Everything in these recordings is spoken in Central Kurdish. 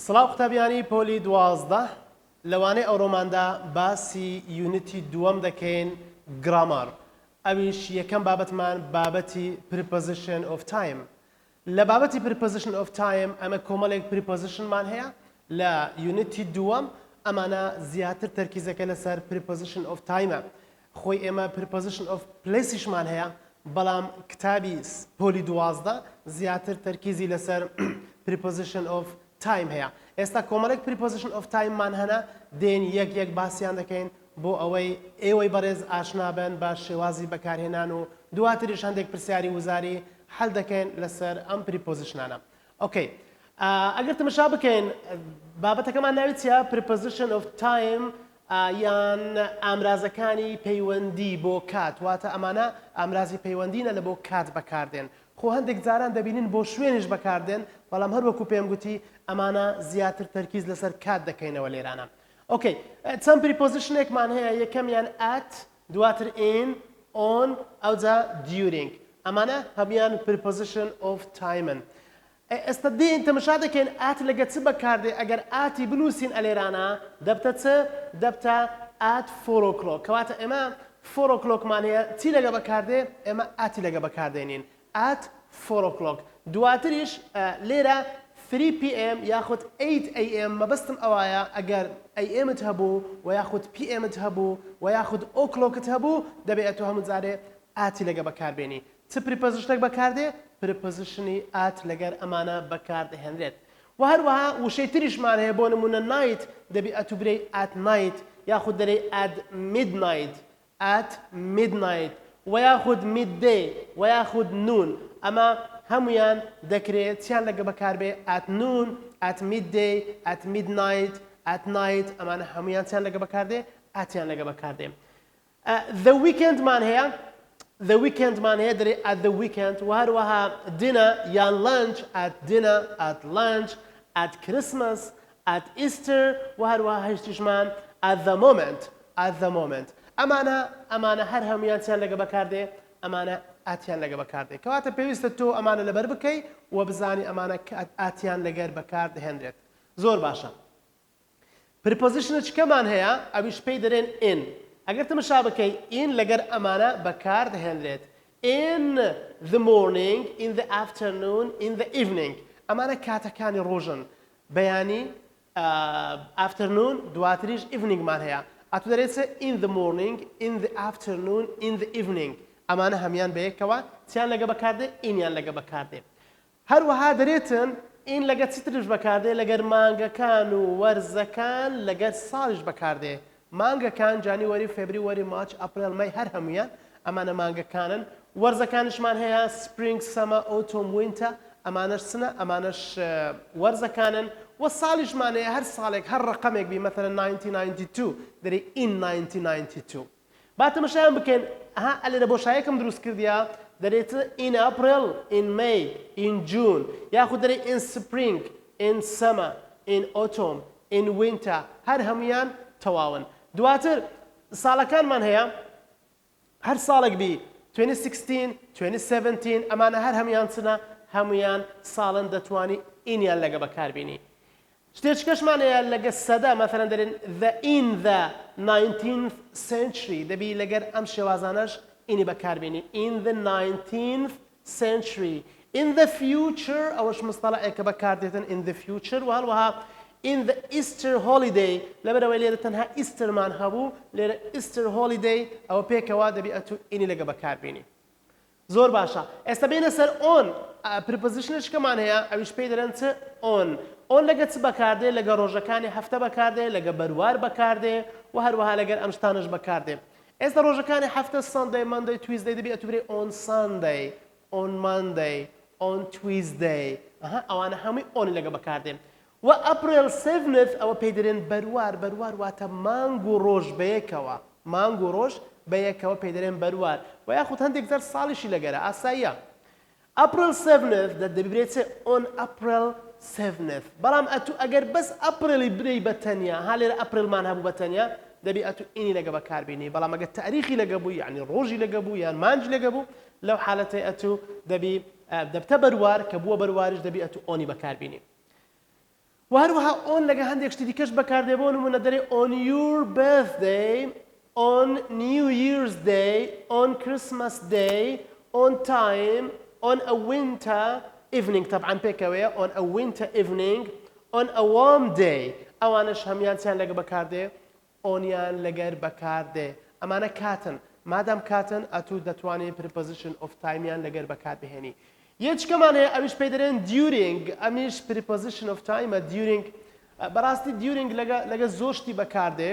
سڵاو قوتابیانی پۆلی 12 لەوانەی ئەوڕۆماندا باسی یونیتی دووەم دەکەین گرامار. ئەویش یەکەم بابەتمان بابەتی preposition of time. لە بابەتی preposition of time ئەمە کۆمەڵێک prepositionمان هەیە لە یونیتی دووەم ئەمانە زیاتر تەرکیزەکە لەسەر preposition of time. خۆی ئێمە preposition of placeشمان هەیە بەڵام کتابی پۆلی 12 زیاتر تەرکیزی لەسەر preposition of time هەیە. ئێستا کۆمەڵێک preposition of time مان هەنا دێن یەک باسییان دەکەین بۆ ئەوەی ئێوەی بەڕێز ئاشنا بن بە شێوازی بەکارهێنان و دواتریش هەندێک پرسیاری وزاری حەل دەکەین لەسەر ئەم prepositionانە. ئۆکەی ئەگەر تەماشا بکەین بابەتەکەمان ناوی چیە؟ preposition of time یان ئامرازەکانی پەیوەندی بۆ کات، واتە ئەمانە ئامرازی پەیوەندینە لە بۆ کات بەکاردێن. خۆ هەندێک جاران دەبینین بۆ شوێنش بەکاردێن بەڵام هەروەکو پێم گوتی ئەمانە زیاتر تەرکیز لەسەر کات دەکەینەوە لێرانە. ئۆکەی چەند prepositionێکمان هەیە، یەکەمیان at، دواتر in، on، ئەوجا during. ئەمانە هەمویان preposition of time-ن. ئێستا دێن تەماشا دەکەین at لەگە چ بەکاردێ. ئەگەر ئاتی بنووسین ئەلێرانە دەبتە چ؟ دەبتە at 4 o'clock. کەواتە ئێمە 4 o'clockمان هەیە چی لەگە بەکاردێ؟ ئێمە ئاتی لەگە بەکاردێنین at 4 o'clock. دواتریش لێرە 3 PM یاخود 8 AM مەبەستم ئەوایە ئەگەر AMت هەبوو و یاخود PMت هەبوو و یاخود o'clockت هەبوو دەبێت تۆ هەموو جارێ ئاتی لەگە بەکاربێنی. چ prepositionێک بەکاردێ؟ prepositionی at لەگەر ئەمانە بەکاردەهێنرێت. و هەروەها وشەی تریشمان هەیە بۆ نمونە night دەبێت ئەتو برێ at night یاخود دەرێ at midnight و یاخود midday و یاخود noon. ئەمە هەمویان دەکرێت چیان لەگە بەکاربێ at noon، at midday، at midnight، at night. ئەمانە هەمویان چیان لەگە بەکاردێ؟ ئاتیان لەگە بەکاردێ. the weekendمان هەیە دەرێ at the weekend و هەروەها dinner یان lunch at dinner، at lunch، at Christmas، at Easter و هەروەها هەشتیشمان at the moment. ئەمانە هەر هەمویان چیان لەگە بەکاردێ؟ ئەمانە ئاتیان لەگە بەکاردێ. کەواتە پێویستە تۆ ئەمانە لەبەر بکەی و بزانی ئەمانە ئاتیان لەگەر بەکاردەهێنرێت. زۆر باشە. prepositionە چکەمان هەیە ئەویش پێی دەرێن in. ئەگەر تەماشا بکەی in لەگەر ئەمانە بەکاردەهێنرێت. in the morning، in the afternoon، in the evening. ئەمانە کاتەکانی ڕۆژن. بەیانی afternoon دواتریش eveningمان هەیە. ئەتو دەرێتە in the morning، in the afternoon، in the evening. ئەمانە هەمیان بەیەکەوە چیان لەگە بەکاردێ؟ ئینیان لەگە بەکاردێ. هەروەها دەرێتن ئین لەگە چیترش بەکاردێ؟ لەگەر مانگەکان و وەرزەکان لەگەر ساڵش بەکاردێ. مانگەکان جانیوەری، فێبریوەری، مارچ، ئەپریل، مەی هەر هەمویان ئەمانە مانگەکانن. وەرزەکانشمان هەیە spring، summer، autumn، winter. ئەمانەش چنە؟ ئەمانەش وەرزەکانن. و ساڵیشمان هەیە هەر ساڵێک هەر ڕقەمێک بی مەثەلەن 1992 دەرێ in 1992. با تەماشایان بکەین ئەلێرە بۆشایەکەم دروست کردیە دەرێت in April، in May، in June یاخود دەرێ in spring، in summer، in autumn، in winter. هەر هەمویان تەواون. دواتر ساڵەکانمان هەیە هەر ساڵێک بی 2016، 2017. ئەمانە هەر هەمویان چنە؟ هەمویان ساڵن دەتوانی ئینیان لەگە بەکاربینی. شتێچکەشمان هەیە لەگە سەدا مەثەلەن دەرێن in the 19th century دەبی لەگەر ئەم شێوازانەش ئینی بەکاربێنی. in the 19th century. in the future ئەوەش مستەڵەعێکە بەکاردێتن in the future. و هەروەها in the Easter holiday لەبەرەوەی لێرە تەنها ئیسترمان هەبوو لێرە Easter holiday ئەوە پێکەوە دەبی ئەتو ئینی لەگە بەکاربێنی. زۆر باشە. ئێستا بێنە سەر on. prepositionشکەمان هەیە ئەویش پێی دەرێن چ؟ on لەگە چ بەکاردێ؟ لەگە ڕۆژەکانی هەفتە بەکاردێ، لەگە بەروار بەکاردێ و هەروەها لەگەر ئەم شتانش بەکاردێ. ئێستا ڕۆژەکانی هەفتە Sunday، Monday، Tuesday دەبێت ئەتو بێ on Sunday، on Monday، on Tuesday. ئەوانە هەمووی on لەگە بەکاردێ. و April 7th ئەوە پێی دەرێن بەروار واتە مانگ و ڕۆژ بەیەکەوە. مانگ و ڕۆژ بەیەکەوە پێی دەرێن بەروار و یاخود هەندێک جار ساڵیشی لەگەرە ئاساییە. April 7th دەبێتە on April 7th. بەڵام ئەتو ئەگەر بەس ئەپریلی برەی بەتەنیا هەلێرە ئەپریلمان هەبوو بەتەنیا دەبێت ئەتو ئینی لەگە بەکاربێنی. بەڵام ئەگەر تاریخی لەگە بوو یعنی ڕۆژی لەگە بوو یان مانج لەگە بوو لەو حالەتەی ئەتو دەبی دەبتە بەروار کە بووە بەرواریش دەبێت ئەتو ئۆنی بەکاربێنی. وهروها on لەگە هەندێک شتی دیکەش بەکاردێ بۆ نمونە دەرێ on your birthday on New Year's Day on Christmas Day on time on a winter evening طبعا پێکەوەیە on a winter evening on a warm day ئەوانش هەمیانچیان لەگە بەکاردێ ئۆنیان لەگەر بەکاردێ ئەمانە کاتن مادام کاتن ئەتوو دەتوانێت preposition of timeیان لەگەر بەکار بهێنی یەکەمان هەیە ئەویش پێی دەرێن during ئەمیش preposition of time during بەڕاستی during لەگە زۆر شتی بەکاردێ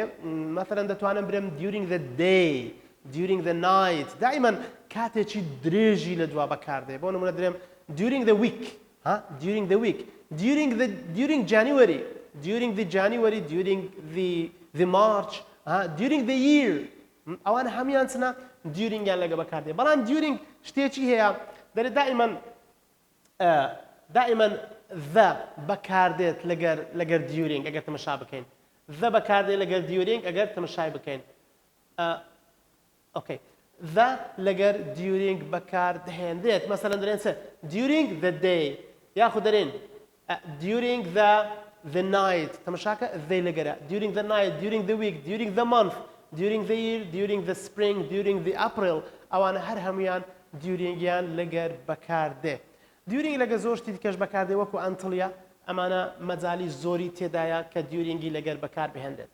مثلا دەتوانم برێم during the day during the night دائما کاتێکی درێژی لە دوا بەکاردێ بۆ نمونە درێم during the week during the week during January during the March during the year ئەوان هەمیان چنە during یان لەگە بەکاردێ بەڵام during شتێکی هەیە دەرێت دائما the بەکاردێت لەگەر during ئەگەر تەمەشا بکەین the بەکاردێت لەگەر during ئەگەر تەمەشای بکەین okay the لەگەر during بەکار دەهێنرێت مەسەلەن دەرێن during the day یاخود دەرێن during the night تەمەشاکە they لەگەرە during the night during the week during the month during the year during the spring during the April ئەوانە هەر هەمویان during یان لەگەر بەکاردێ during لەگە زۆر شتی دیکەش بەکاردێ وەکو ئەنتڵیا ئەمانە مەجالی زۆری تێدایە کە durinگی لەگەر بەکار بهێنرێت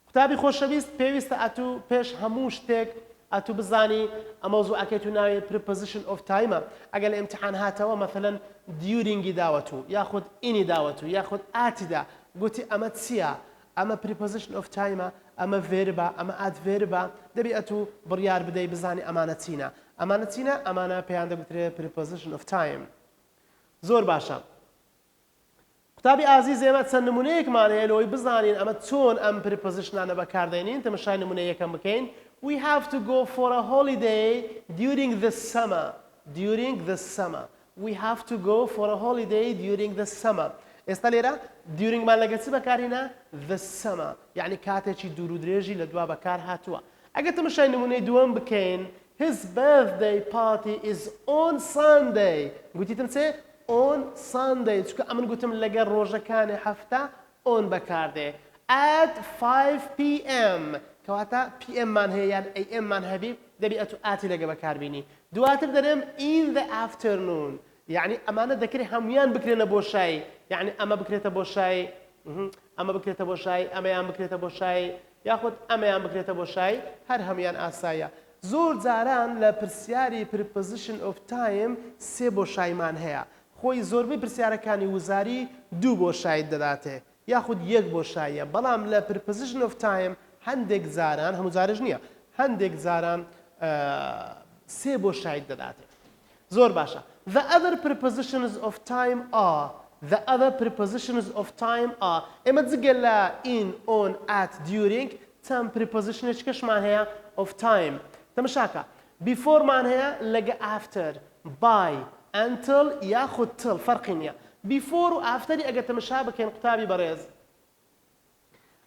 قوتابی خۆشەویست پێویستە ئەتوو پێش هەموو شتێک ئەتوو بزانی ئەمەوزوو ئەکەیت و ناوێت preposition of time ئەگەر لە ئیمتحان هاتەوە مثلا durinگی داوەتو یاخود ئینی داوەتو یاخود ئاتیدا گوتی ئەمە چییە ئەمە preposition of time ئەمە verba ئەمە adverba دەبی ئەتوو بڕیار بدەی بزانی ئەمانە چینە ئەمانە پێیان دەگوترێت preposition of time زۆر باشە قوتابی ئازیز ئێمە چەند نمونەیەکمان هەیە لەوەی بزانین ئەمە چۆن ئەم prepositionانە بەکاردێنین تەماشای نمونە یەکەم بکەین we have to go for a holiday during the summer we have to go for a holiday during the summer ئێستا لێرە duringمان لەگە چی بەکارهێنا the summer یعنی کاتێکی دوور و درێژی لە دوا بەکار هاتووە ئەگەر تەماشای نمونەی دووەم بکەین his birthday party is on Sunday گوتیتم چێ on Sunday چونکە ئەمن گوتم لەگەر ڕۆژەکانی هەفتە on بەکاردێ at 5 p.m. کەواتە PM مان هەیە یان AM مان هەبی دەبی ئەتوو ئاتی لەگە بەکاربینی دواتر دەرێم in the afternoon یعنی ئەمانە دەکرێت هەمویان بکرێنە بۆ شای یعنی ئەمە بکرێتە بۆ شای ئەمە بکرێتە بۆ شای ئەمەیان بکرێتە بۆ شای یاخود ئەمەیان بکرێتە بۆ شای هەر هەمویان ئاساییە زۆر جاران لە پرسیاری preposition of time سێ بۆ شایمان هەیە خۆی زۆربەی پرسیارەکانی وزاری دوو بۆ شای دەداتێ یاخود یەک بۆ شایە بەڵام لە preposition of time هەندێک جاران هەموو جارش نییە هەندێک جاران سێ بۆ شای دەداتێ زۆر باشە the other prepositions of time are ئێمە جگە لە in on at during چەند prepositionێکمان هەیە of time تەماشاکە before مان هەیە لەگە after by until یاخود till فەرقی نییە before و after ئەگە تەماشا بکەین قوتابی بەڕێز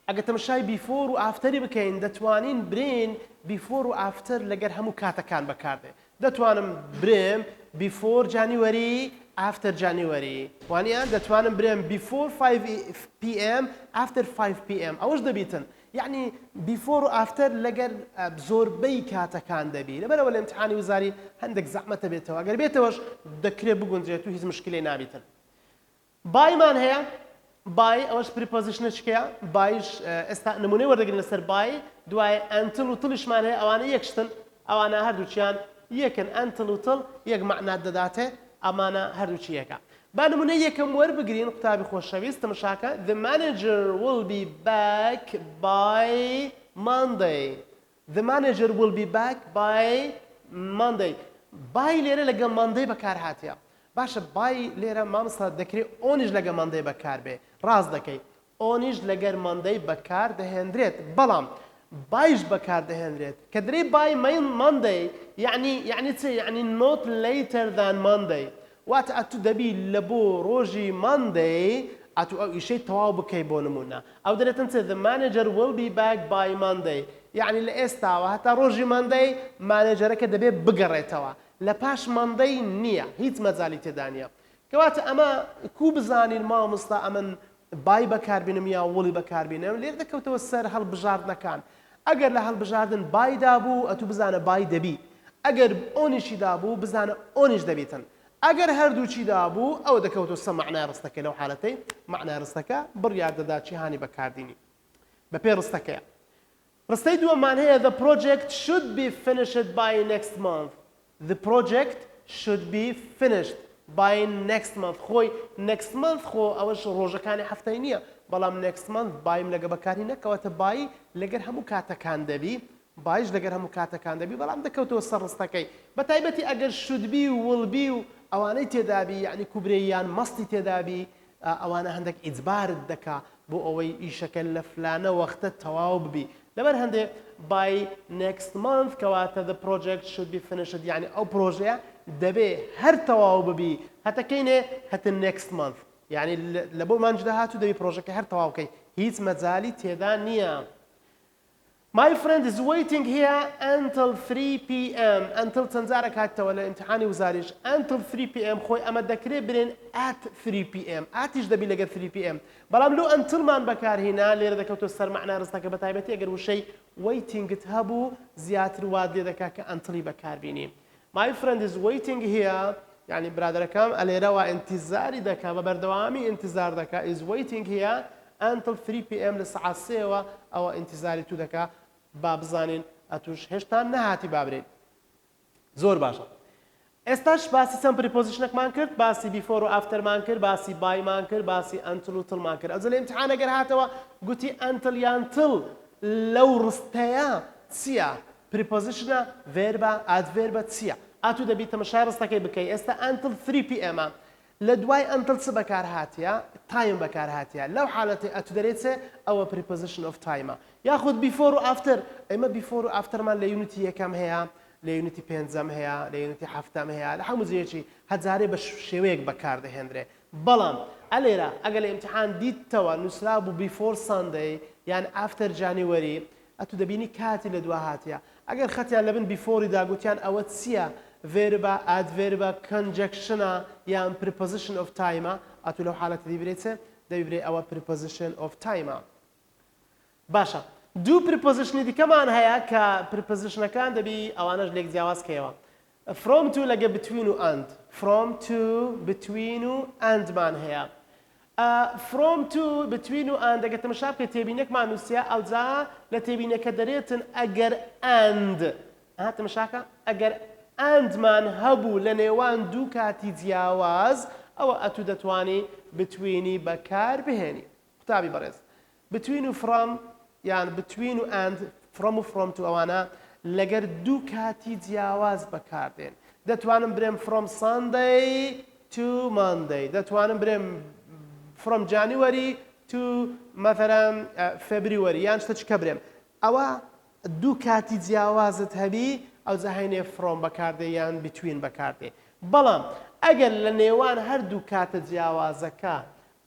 ئەگە تەماشای before و after بکەین دەتوانین برین before و after لەگەر هەموو کاتەکان بەکاردێ دەتوانم برێم before January after January وانە دەتوانم برێم before 5 p.m. after 5 p.m. ئەوەش دەبیتن یعنی before و after لەگەر زۆربەی کاتەکان دەبی لەبەرەوە لە ئیمتحانی وزاری هەندێک زەحمەتە بێتەوە ئەگەر بێتەوەش دەکرێت بگونجێت و هیچ مشکلەی نابیتن بایمان هەیە by ئەوەش prepositionێکەیە بایش ئێستا نمونەی وەردەگرن لەسەر by دوای until و تڵیشمان هەیە ئەوانە یەکشتن ئەوانە هەردووچیان یەکن until و تڵ یەک معنات دەداتێ ئەمانە هەردووچی یەکە با نمونە یەکەم وەربگرین قوتابی خۆشەویست تەماشاکە the manager will be back by Monday by لێرە لەگە Monday بەکار هاتیە باشە بای لێرە مامۆستا دەکرێت ئۆنیش لەگە Monday بەکار بێ ڕاست دەکەی ئۆنیش لەگەر Monday بەکار دەهێنرێت بەڵام بایش بەکار دەهێنرێت کە درێ بای Monday یعنی چ یعنی not later than Monday واتە ئەتوو دەبی لە بۆ ڕۆژی Monday ئەتوو ئەو ئیشەی تەواو بکەی بۆ نمونە ئەو دەرێتن چ the manager will be back by Monday یعنی لە ئێستاوە هەتا ڕۆژی Monday مانێجەرەکە دەبێت بگەڕێتەوە لە پاش Monday نییە هیچ مەجالی تێدا نییە کەواتە ئەمە کوو بزانین مامۆستا ئەمن باي بەکاربێنم یا وڵی بەکاربێنم لێر دەکەوتەوە سەر هەڵبژاردنەکان ئەگەر لە هەڵبژاردن باي دابوو ئەتوو بزانە باي دەبی ئەگەر ئۆنیشی دابوو بزانە ئۆنیش دەبێتن ئەگەر هەردووچی دابوو ئەوە دەکەوتەوە سە معنای ڕستەکە لەو حالەتەی معنای ڕستەکە بڕیار دەدا چی هانی بەکاردێنی بەپێ ڕستەکەیە ڕستەی دووەمان هەیە the project should be finished by next month the project should be finished by next month خۆی next month خۆ ئەوەش ڕۆژەکانی هەفتەی نییە بەڵام next month بایم لەگە بەکاری نەکەوەتە بای لەگەر هەموو کاتەکان دەبی باش لەگەر هەموو کاتەکان دەبی بەڵام دەکەوتەوە سەر ڕستەکەی بە تایبەتی ئەگەر should be و will be و ئەوانەی تێدابی یعنی کوبرەیان مەستی تێدابی ئەوانە هەندێک ئیجبارت دەکا بۆ ئەوەی ئیشەکە لە فلانە وەختە تەواو ببی لەبەر هەندێ by next month کەواتە the project should be finished یعنی ئەو پرۆژەیە دەبێ هەر تەواو ببی هەتەکەینێ هەتە next month یعنی لە بۆ مانج داهاتوو دەبی پرۆژەکە هەر تەواو بکەی هیچ مەجالی تێدا نییە My friend is waiting here until 3 p.m. until تنزارك هاتوا ولا امتحاني وزاريش until 3 p.m. خوي أما دكري برين at 3 p.m. atيش دبي لقى 3 p.m. بلام لو until ما بكار هنا اللي ردك وتوصل معنا رستك بتايبتي أجر وشيء waiting تهبو زيادة وادي ذكاك until بكار بيني My friend is waiting here يعني برادر كام اللي روا انتظاري ذكا ببردوامي انتظار ذكا is waiting here until 3 p.m. للساعة 3 أو انتظاري تو ذكا بابزانين أتوش هشتان نهاتي بابرين زور باشا استاش باسي سم preposition مان کرد باسي before و after مان کرد باسي by مان کرد باسي until و till مان کرد أجل امتحان اگر هاتوا قوتي until يان till لو رستيا تسيا preposition verba adverba تسيا أتو دبي تمشي رستكي بكي استا until 3 p.m. لدواي until بكار هاتيا time بكار هاتيا لو حالتي أتدريتse أو preposition of time ياخذ before و after إما before و after ما ليونتي يكم هيا ليونتي بينزم هيا ليونتي حفتم هيا لحمو زيشي هتزاري بشويك بكار ده هندري بلام عليرا أقل امتحان ديت توا نسرابو before Sunday يعني after January أتو دبيني كاتي لدوا هاتيا أقل ختيان لبن before دا قوتيان أو تسيا verba adverba conjunction يعني preposition of time أتو لو حالة ديبريتse ديبري أو preposition of time باشا دو preposition دي كمان هيا ك preposition كان دبي أو أنا جلك جواز كيوا from to لقى between و and from to between و and مان هيا from to between و and أجت مشابك تبينك مع نسيا أو زا لتبينك دريتن أجر and هات مشاكا أجر and man هبو لنيوان دو كاتي جیاواز أو أتو دتواني betweeni بكار بهني كتابي برز between و from يعني between و and from to أوانا لقر دو كاتي جیاواز بكار دين دتوانم برم from Sunday to Monday دتوانم برم from January to مثلا February يعني شتش كبرم أو دو كاتي جیاوازت هبي أو زهيني from بكارده يعني between بكارده بلام أجل لنيوان هردو كات جیاوازكا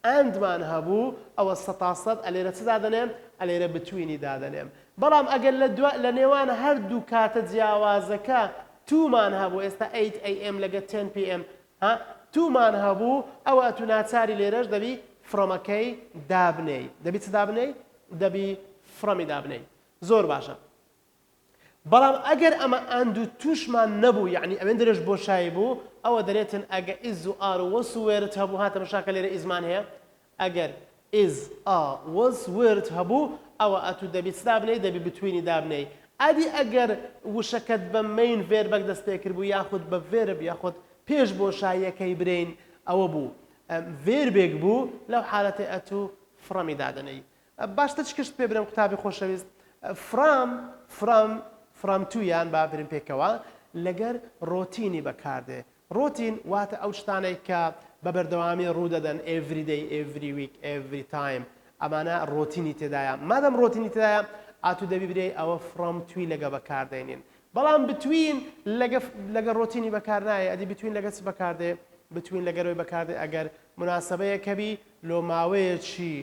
and من هبو أو الستاسد اللي رتدادنهم اللي between دادنهم بلام أجل لنيوان هردو كات جیاوازكا to من هبو استا 8 a.m. لقى 10 p.m. ها to من هبو أو أتوناتاري ليرج دبي from كي دابني دبي تدابني دبي from دابني زور باشا بلام اگر اما اندو توشمان نبو يعني امن درج بو شايبو او دريتن اگر از ار وسويرت هبو هات مشاكل ازمان هي اگر از وسويرت هبو او اتو دبي سدابني دبي بتويني دابني ادي اگر وشكت بمين فيرب دستيكر بو ياخذ بفيرب ياخذ بيش بو شايه كيبرين او بو فيربك بو لو حالتي اتو فرامي دادني باش تشكشت ببرم كتابي خوشويست from to یان با بریم پێکەوە لەگەر ڕۆتینی بەکاردێ ڕۆتین واتە ئەو شتانەی کە بە بەردەوامی ڕوو دەدەن every day every week every time ئەمانە ڕۆتینی تێدایە مادەم ڕۆتینی تێدایە ئاتوو دەبی برێ ئەوە from توی لەگە بەکاردێنین بەڵام between لەگە ڕۆتینی بەکار نایە ئەدی between لەگە چ بەکاردێ between لەگەرەوەی بەکاردێ ئەگەر مناسبەیەکەبی لۆ ماوەیەکی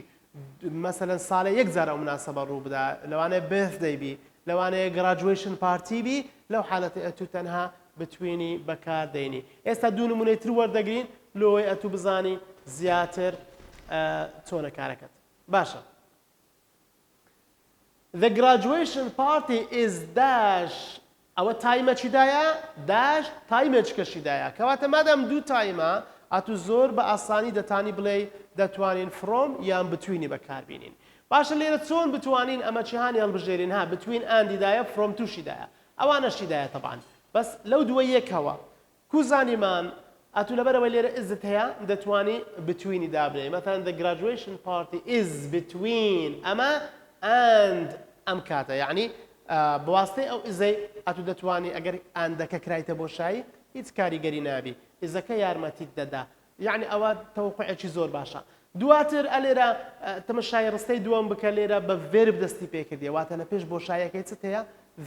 مثلا ساڵە یەک جار ئەو مناسبە ڕوو بدا لەوانەیە birthday بی لەوانەیە graduation party بی لەو حالەتی ئەتوو تەنها betweeni بەکاردێنی ئێستا دوو نمونەی تر وەردەگرین لۆی ئەتوو بزانی زیاتر چۆنە کارەکەت باشە. The graduation party is dash ئەوە تایمە چیدایە dash تایمێکشیدایە کەواتە مادام دوو تایمە ئەتو زۆر بە ئاسانی دەتانی بڵێ دەتوانین from یان بتوینی بەکاربینین. باشە لێرە چۆن بتوانین ئەمە چیهانی هەڵبژێرین ها بتوین ئاندیدایە from تووشیدایە ئەوانەشیدایە طبعاً بەس لەو دووە یەکەوە کوزانیمان ئەتو لەبەرەوەی لێرە ئزت هەیە دەتوانی بتوینی دابنێ مثلا the graduation party is between ئەمە and ئەم کاتە یعنی بواسطەی ئەو ئزەی ئەتو دەتوانی ئەگەر ئاندەکە کرایتە بۆ شایی هیچ کاریگەری نابی ئزەکە یارمەتیت دەدا یعنی ئەوە تەوقعێکی زۆر باشە. دواتر ئەلێرە تەمەشای ڕستەی دووەم بکە لێرە بە ڤێرب دەستی پێکردی واتە لە پێش بۆشایەکەی چت هەیە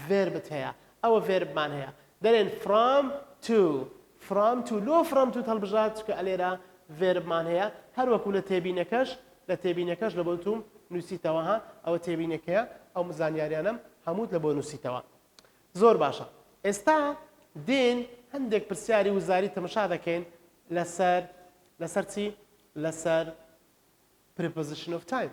ڤێربت هەیە ئەوە ڤێربمان هەیە دەرێن from to لۆ from to هەڵبژات کە ئەلێرە ڤێربمان هەیە هەروەکو لە تێبینەکەش لە بۆ توم نووسیتەوە ها ئەوە تێبینەکەیە ئەو زانیاریانم هەمووت لە بۆ نووسیتەوە زۆر باشە. ئێستا دێن هەندێک پرسیاری وزاری تەمەشا دەکەین لەسەر چی لەسەر preposition of time.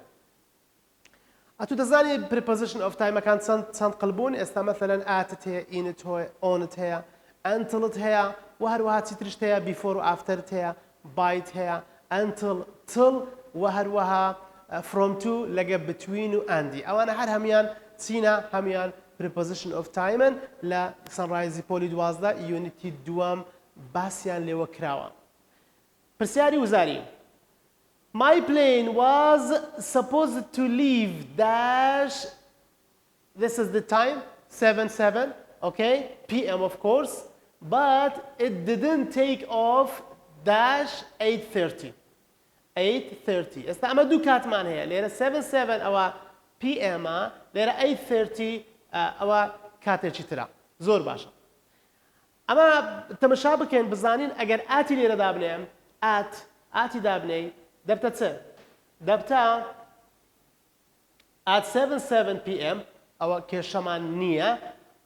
ئەتو دەزانی preposition of time ئەکان چەند قلبوون ئێستا مەثەلەن ئاتت هەیە ئینت هەیە ئۆنت هەیە ئەنتڵت هەیە و هەروەها چیترشت هەیە before و afterت هەیە byت هەیە until till و هەروەها from to لەگە between و ئەندی ئەوانە هەر هەمیان چینە هەمیان preposition of time لە سەنڕایزی پۆلی 12 یونیتی دووەم باسییان لێوە کراوە. پرسیاری وزاری My plane was supposed to leave dash this is the time 7 okay PM of course but it didn't take off dash 8:30 ئێستا ئەمە دوو کاتمان هەیە لێرە 7 ئەوە PM لێرە 8:30 ئەوە کاتێکی ترە زۆر باشە. ئەمە تەمەشا بکەین بزانین ئەگەر ئاتی لێرە دابنێم ئاتی دابنەی دەبتە چ دەبتە at 7 PM ئەوە کێشەمان نییە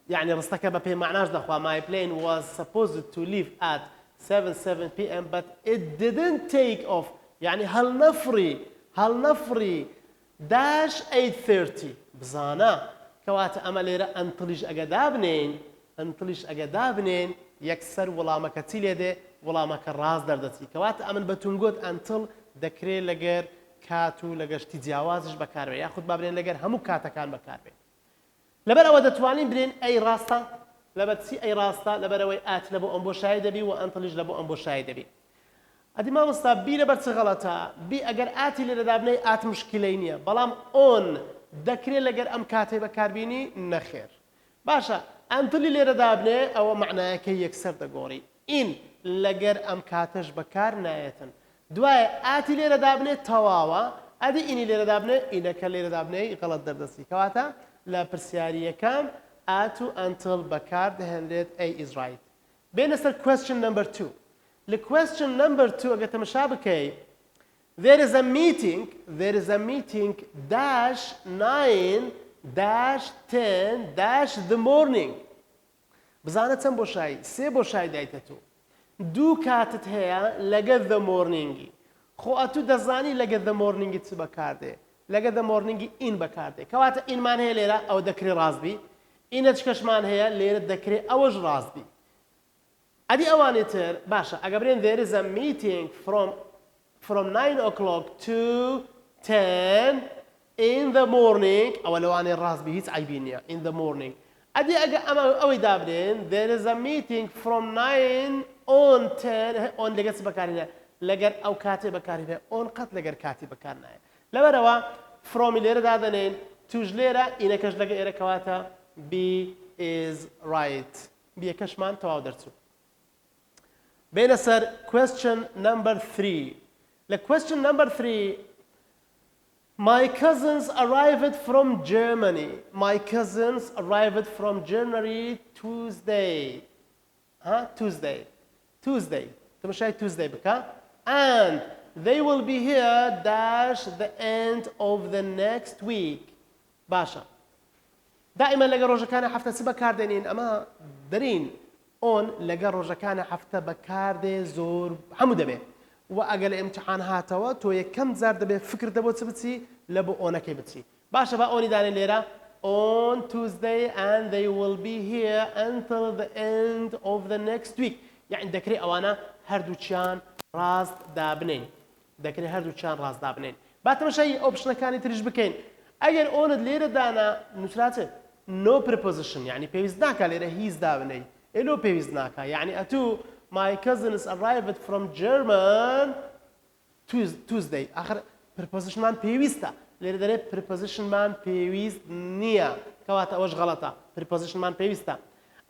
یعنی ڕستەکە بە پێی معناش دەخوا my plane was supposed to leave at 7 PM but it didn't take off یعنی هەڵنەفری dash 8:30 بزانە کەواتە ئەمە لێرە ئەنتڵیش ئەگە دابنێن یەکسەر وەڵامەکە چی لێدێ وەڵامەکە ڕاست دەردەچی کەواتە ئەمن بە تونگۆت ئەنتڵ دەکرێت لەگەر کات و لەگەشتی جیاوازش بەکاربێ یاخود بابرێن لەگەر هەموو کاتەکان بەکاربێ لەبەر ئەوە دەتوانین برێن ئەی ڕاستە لەبەر چی ئەی ڕاستە لەبەرەوەی ئات لە بۆ ئەم بۆشایی دەبی و ئەنتڵیش لە بۆ ئەم بۆشایی دەبی ئەدی مامۆستا بی لەبەر چ غەڵەتە بی ئەگەر ئاتی لێرە دابنەی ئات مشکلەی نییە بەڵام ئۆن دەکرێت لەگەر ئەم کاتێ بەکاربینی نەخێر باشە ئەنتڵی لێرە دابنێ ئەوە معنایەکەی یەکسەر دەگۆڕی ئین لەگەر ئەم کاتەش بەکار نایەتن دوایە ئاتی لێرە دابنێت تەواوە ئەدی ئینی لێرە دابنێ ئینەکە لێرە دابنەی غەڵەت دەردەستی کەواتە لە پرسیاریەکان ئات و ئەنتڵ بەکار دەهێنرێت ئەی is right. بێنە سەر question number 2 لە question number 2 ئەگە تەمەشا بکەی there is a meeting dash 9 dash 10 dash the morning بزانە چەند بۆشایی سێ بۆشایی دایتە تو دوو کاتت هەیە لەگە the morningi خۆ ئەتو دەزانی لەگە the morningi چ بەکاردێ لەگە the morningi ئین بەکاردێ کەواتە ئینمان هەیە لێرە ئەو دەکرێت ڕاستبی ئینە چکەشمان هەیە لێرە دەکرێت ئەوەش ڕاستبی ئەدی ئەوانێ تر باشە ئەگە برێن there is a meeting from 9 o'clock to 10 in the morning ئەوە لەوانێ ڕاستبی هیچ عیبی نییە in the morning ئەدی ئەگە ئەمە ئەوەی دابرێن there is a meeting from 9 on 10 on لەگە چ بەکارهێنێ لەگەر ئەو کاتێ بەکارهێنێ on قەت لەگەر کاتی بەکار نایە لەبەرەوە فرومی لێرە دادەنێن توش لێرە ئینەکەش لەگە ئێرە کەواتە B is right بیەکەشمان تەواو دەرچوو بێنە سەر question number 3 لە question number 3 My cousins arrived from Germany. My cousins arrived from Germany Tuesday. تمشي Tuesday بكا. And they will be here dash the end of the next week. باشا. دائما لقى روجكانا حفتة سبا كاردينين أما درين on لقى روجكانا حفتة بكاردي زور حمودة به. وأجل امتحان هاتوا تو يكم زار دبي فكر دبو تبتي لبو أونا كي بتي باشا بقى أوني داني ليرة on Tuesday and they will be here until the end of the next week يعني دكري أوانا هردوشان راس دابنين دكري هردوشان راس دابنين بعد شيء أوبشن كان يترج بكين أجل أوند ليرة دانا نسراته no preposition يعني بيوزناك ليرة he's دابني إلو بيوزناك يعني أتو my cousins arrived from German Tuesday آخر preposition man بيوزتا ليرة داري preposition man بيوز نيا كواتا وش غلطة preposition man بيوزتا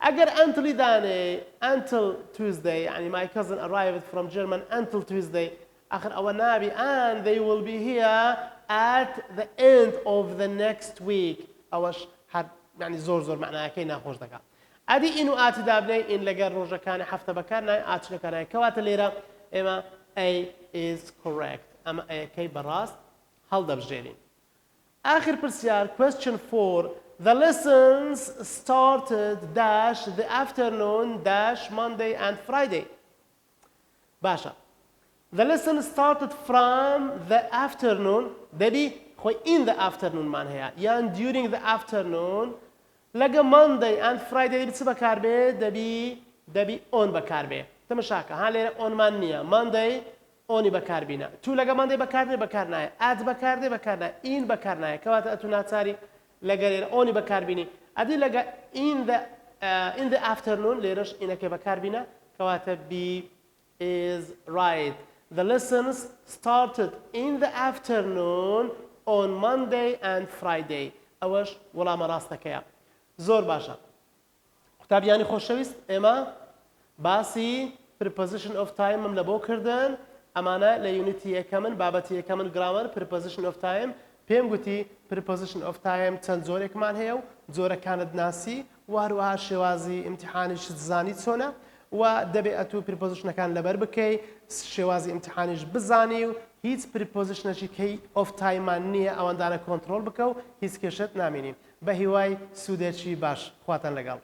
أجر until داني until Tuesday يعني my cousin arrived from German until Tuesday آخر أول نابي and they will be here at the end of the next week أوش حد يعني زور معناها كي ناخوش دكا أدي إنو آتي دابني إن لقى روجا كان حفتة بكرنا آتي لكرنا كوات الليرة إما A is correct أما A كي براس هل دبجيرين آخر برسيار question 4 the lessons started dash the afternoon dash Monday and Friday باشا the lesson started from the afternoon دبي خوي in the afternoon معناها يعني during the afternoon لقى Monday and Friday دبي تسبة كاربي دبي on بكاربي تمشاكا ها ليرة on مانية Monday اونی بکاربینا تو لگه مانده بکارنای اد بکارنای این بکارنای کواتا اتو ناتاری لگه اونی بکاربینی ادی لگه in the afternoon لیرش اینه که بکاربینا کواتا B is right the lessons started in the afternoon on Monday and Friday اوش ولا مراستكيا زور باشا كتابياني خوشويست اما باسي preposition of time مملبو كردن أمانة ليونيتي كمان بابتي كمان grammar preposition of time بيم قتي preposition of time تنزوري كمان هيو زورة كانت ناسي وهروها شوازي امتحاني شزاني تسونا ودبي أتو preposition كان لبربكي شوازي امتحانيش بزاني هيت preposition شي كي of time معنية أو عندنا control بكو هيت كشت ناميني بهواي سودة شي باش خواتن لقال